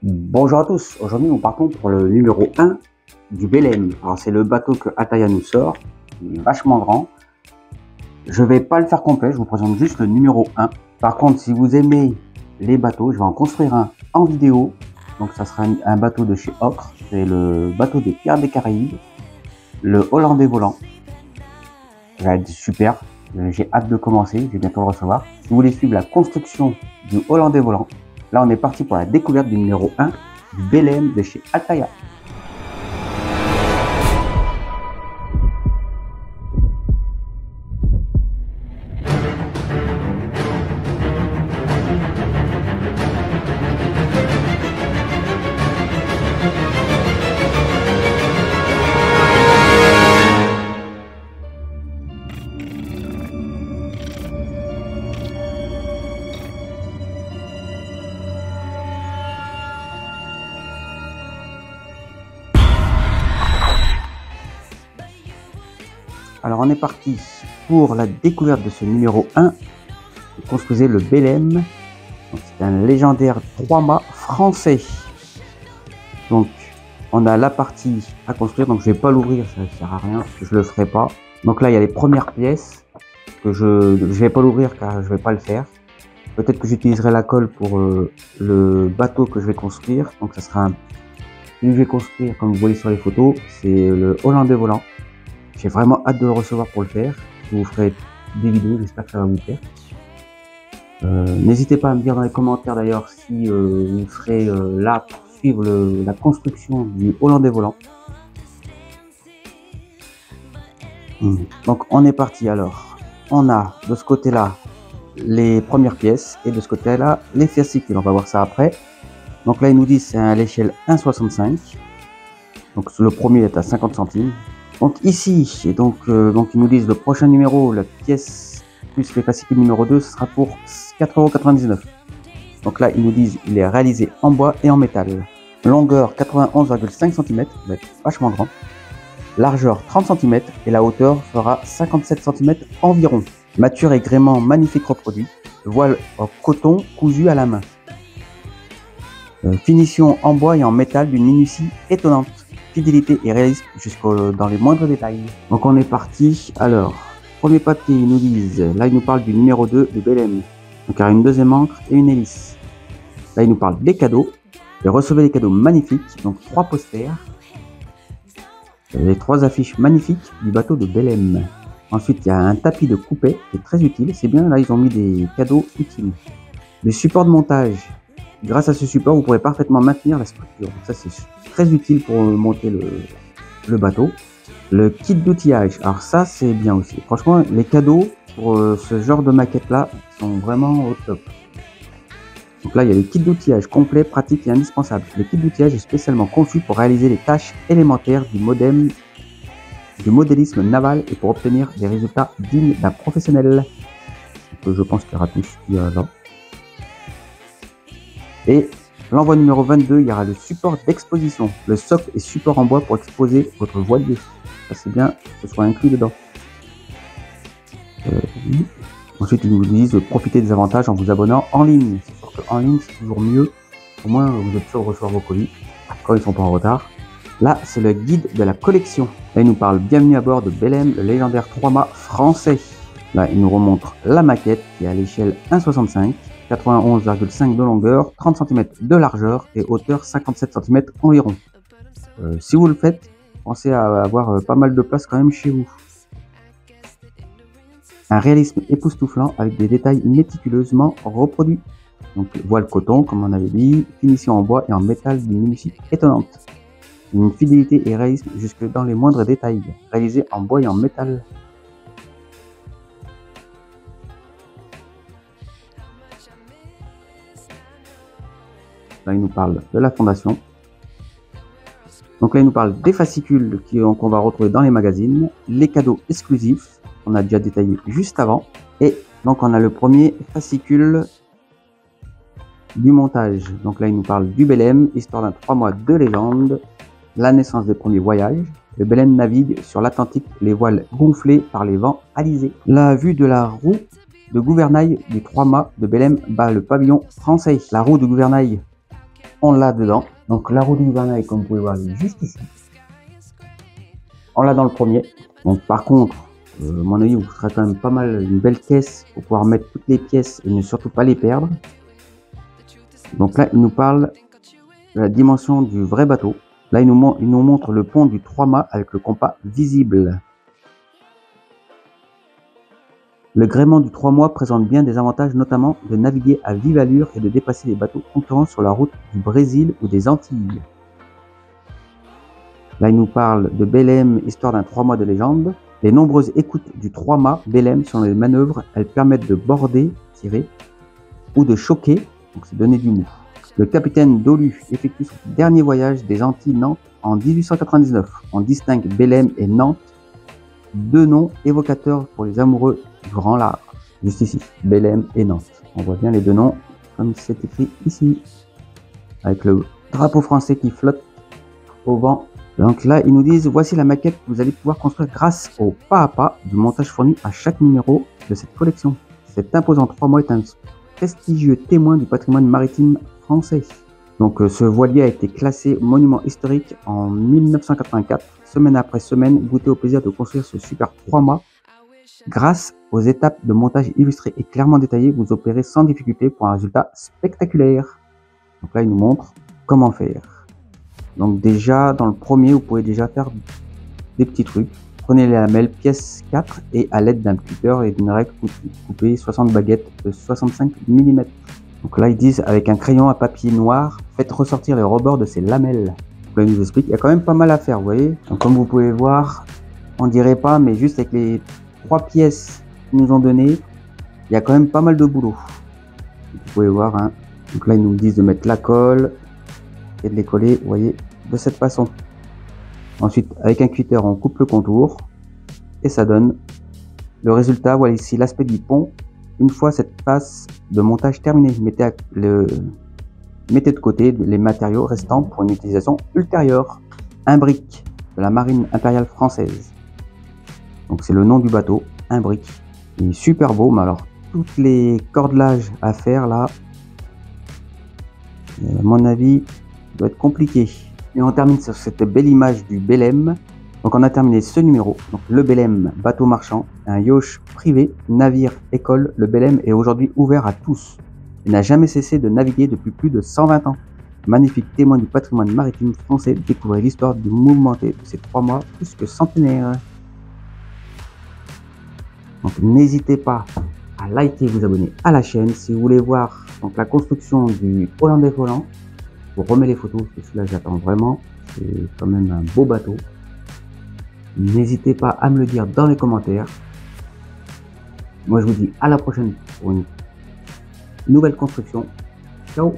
Bonjour à tous, aujourd'hui nous partons pour le numéro 1 du Belém. Alors c'est le bateau que Ataya nous sort, il est vachement grand. Je vais pas le faire complet, je vous présente juste le numéro 1. Par contre, si vous aimez les bateaux, je vais en construire un en vidéo. Donc ça sera un bateau de chez Ocre, c'est le bateau des Pirates des Caraïbes, le Hollandais volant. Ça va être super, j'ai hâte de commencer, je vais bientôt le recevoir. Si vous voulez suivre la construction du Hollandais volant, là on est parti pour la découverte du numéro 1 du Belém de chez Ataya. Alors on est parti pour la découverte de ce numéro 1. Construisez le Belém. C'est un légendaire 3-mâts français. Donc on a la partie à construire. Donc je vais pas l'ouvrir, ça ne sert à rien. Je le ferai pas. Donc là il y a les premières pièces que je vais pas l'ouvrir car je vais pas le faire. Peut-être que j'utiliserai la colle pour le bateau que je vais construire. Donc ça sera celui que je vais construire comme vous voyez sur les photos. C'est le Hollandais volant. J'ai vraiment hâte de le recevoir pour le faire. Je vous ferai des vidéos, j'espère que ça va vous plaire. N'hésitez pas à me dire dans les commentaires d'ailleurs si vous serez là pour suivre la construction du Hollandais volant. Donc on est parti alors. On a de ce côté-là les premières pièces et de ce côté-là les fascicules. On va voir ça après. Donc là ils nous disent c'est à l'échelle 1,65. Donc le premier est à 50 centimes. Donc ici, et donc ils nous disent le prochain numéro, la pièce plus les fascicules numéro 2, ce sera pour 4,99 €. Donc là, ils nous disent il est réalisé en bois et en métal. Longueur 91,5 cm, va être vachement grand. Largeur 30 cm et la hauteur fera 57 cm environ. Mâture et gréement magnifique reproduit. Voile en coton cousu à la main. Finition en bois et en métal d'une minutie étonnante. Fidélité et réalisme dans les moindres détails. Donc on est parti. Alors, premier papier, ils nous disent, là ils nous parlent du numéro 2 de Belém. Donc il y a une deuxième encre et une hélice. Là ils nous parlent des cadeaux. Et recevez des cadeaux magnifiques. Donc 3 posters. Les 3 affiches magnifiques du bateau de Belém. Ensuite il y a un tapis de coupé qui est très utile. C'est bien, là ils ont mis des cadeaux utiles. Les supports de montage. Grâce à ce support, vous pourrez parfaitement maintenir la structure. Donc ça, c'est très utile pour monter le bateau. Le kit d'outillage. Alors ça, c'est bien aussi. Franchement, les cadeaux pour ce genre de maquette-là sont vraiment au top. Donc là, il y a le kit d'outillage complet, pratique et indispensable. Le kit d'outillage est spécialement conçu pour réaliser les tâches élémentaires du modélisme naval et pour obtenir des résultats dignes d'un professionnel. Donc, je pense qu'il y aura tout ce qu'il y a là. Et l'envoi numéro 22, il y aura le support d'exposition. Le socle et support en bois pour exposer votre voilier. Ça c'est bien que ce soit inclus dedans. Ensuite, ils nous disent profitez des avantages en vous abonnant en ligne. C'est sûr qu'en ligne, c'est toujours mieux. Au moins, vous êtes sûr de recevoir vos colis quand ils sont pas en retard. Là, c'est le guide de la collection. Là, il nous parle bienvenue à bord de Belém, le légendaire 3-mâts français. Là, il nous remontre la maquette qui est à l'échelle 1,65. 91,5 de longueur, 30 cm de largeur et hauteur 57 cm environ. Si vous le faites, pensez à avoir pas mal de place quand même chez vous. Un réalisme époustouflant avec des détails méticuleusement reproduits. Donc voile coton comme on avait dit, finition en bois et en métal d'une minutie étonnante. Une fidélité et réalisme jusque dans les moindres détails, réalisé en bois et en métal. Là, il nous parle de la fondation. Donc là, il nous parle des fascicules qu'on va retrouver dans les magazines, les cadeaux exclusifs, qu'on a déjà détaillé juste avant. Et donc, on a le premier fascicule du montage. Donc là, il nous parle du Belém, histoire d'un 3 mois de légende, la naissance des premiers voyages. Le Belém navigue sur l'Atlantique, les voiles gonflées par les vents alizés. La vue de la roue de gouvernail du 3 mâts de Belém bat le pavillon français. La roue de gouvernail, on l'a dedans. Donc la roue du gouvernail, comme vous pouvez voir, est juste ici. On l'a dans le premier. Donc par contre, à mon avis, vous ferez quand même pas mal une belle caisse pour pouvoir mettre toutes les pièces et ne surtout pas les perdre. Donc là, il nous parle de la dimension du vrai bateau. Là, il nous montre le pont du 3 mâts avec le compas visible. Le gréement du 3 mâts présente bien des avantages, notamment de naviguer à vive allure et de dépasser les bateaux concurrents sur la route du Brésil ou des Antilles. Là, il nous parle de Belém, histoire d'un 3 mâts de légende. Les nombreuses écoutes du 3 mâts Belém sont les manœuvres. Elles permettent de border, tirer, ou de choquer, donc c'est donner du mou. Le capitaine Dolu effectue son dernier voyage des Antilles-Nantes en 1899. On distingue Belém et Nantes, deux noms évocateurs pour les amoureux du grand large. Juste ici, Belém et Nantes. On voit bien les deux noms, comme c'est écrit ici, avec le drapeau français qui flotte au vent. Donc là, ils nous disent, voici la maquette que vous allez pouvoir construire grâce au pas à pas du montage fourni à chaque numéro de cette collection. Cet imposant 3 mâts est un prestigieux témoin du patrimoine maritime français. Donc ce voilier a été classé monument historique en 1984. Semaine après semaine, goûtez au plaisir de construire ce super 3 mâts. Grâce aux étapes de montage illustrées et clairement détaillées, vous opérez sans difficulté pour un résultat spectaculaire. Donc là, il nous montre comment faire. Donc déjà, dans le premier, vous pouvez déjà faire des petits trucs. Prenez les lamelles pièce 4 et à l'aide d'un cutter et d'une règle, coupez 60 baguettes de 65 mm. Donc là, ils disent, avec un crayon à papier noir, faites ressortir les rebords de ces lamelles. Donc là, ils nous expliquent, il y a quand même pas mal à faire, vous voyez. Donc comme vous pouvez voir, on dirait pas, mais juste avec les 3 pièces qu'ils nous ont données, il y a quand même pas mal de boulot. Vous pouvez voir, hein. Donc là, ils nous disent de mettre la colle et de les coller, vous voyez, de cette façon. Ensuite, avec un cutter, on coupe le contour et ça donne le résultat. Voilà ici l'aspect du pont. Une fois cette phase de montage terminée, mettez de côté les matériaux restants pour une utilisation ultérieure. Un brick de la marine impériale française. Donc c'est le nom du bateau, un brick. Il est super beau, mais alors toutes les cordelages à faire là, à mon avis, doit être compliqué. Et on termine sur cette belle image du Belém. Donc on a terminé ce numéro. Donc le Belém, bateau marchand, un yacht privé, navire école. Le Belém est aujourd'hui ouvert à tous. Il n'a jamais cessé de naviguer depuis plus de 120 ans. Magnifique témoin du patrimoine maritime français, découvrez l'histoire du mouvementé de ces 3 mois plus que centenaires. Donc n'hésitez pas à liker et vous abonner à la chaîne. Si vous voulez voir donc, la construction du Hollandais volant, je vous remets les photos, parce que celui-là j'attends vraiment. C'est quand même un beau bateau. N'hésitez pas à me le dire dans les commentaires. Moi je vous dis à la prochaine pour une nouvelle construction. Ciao!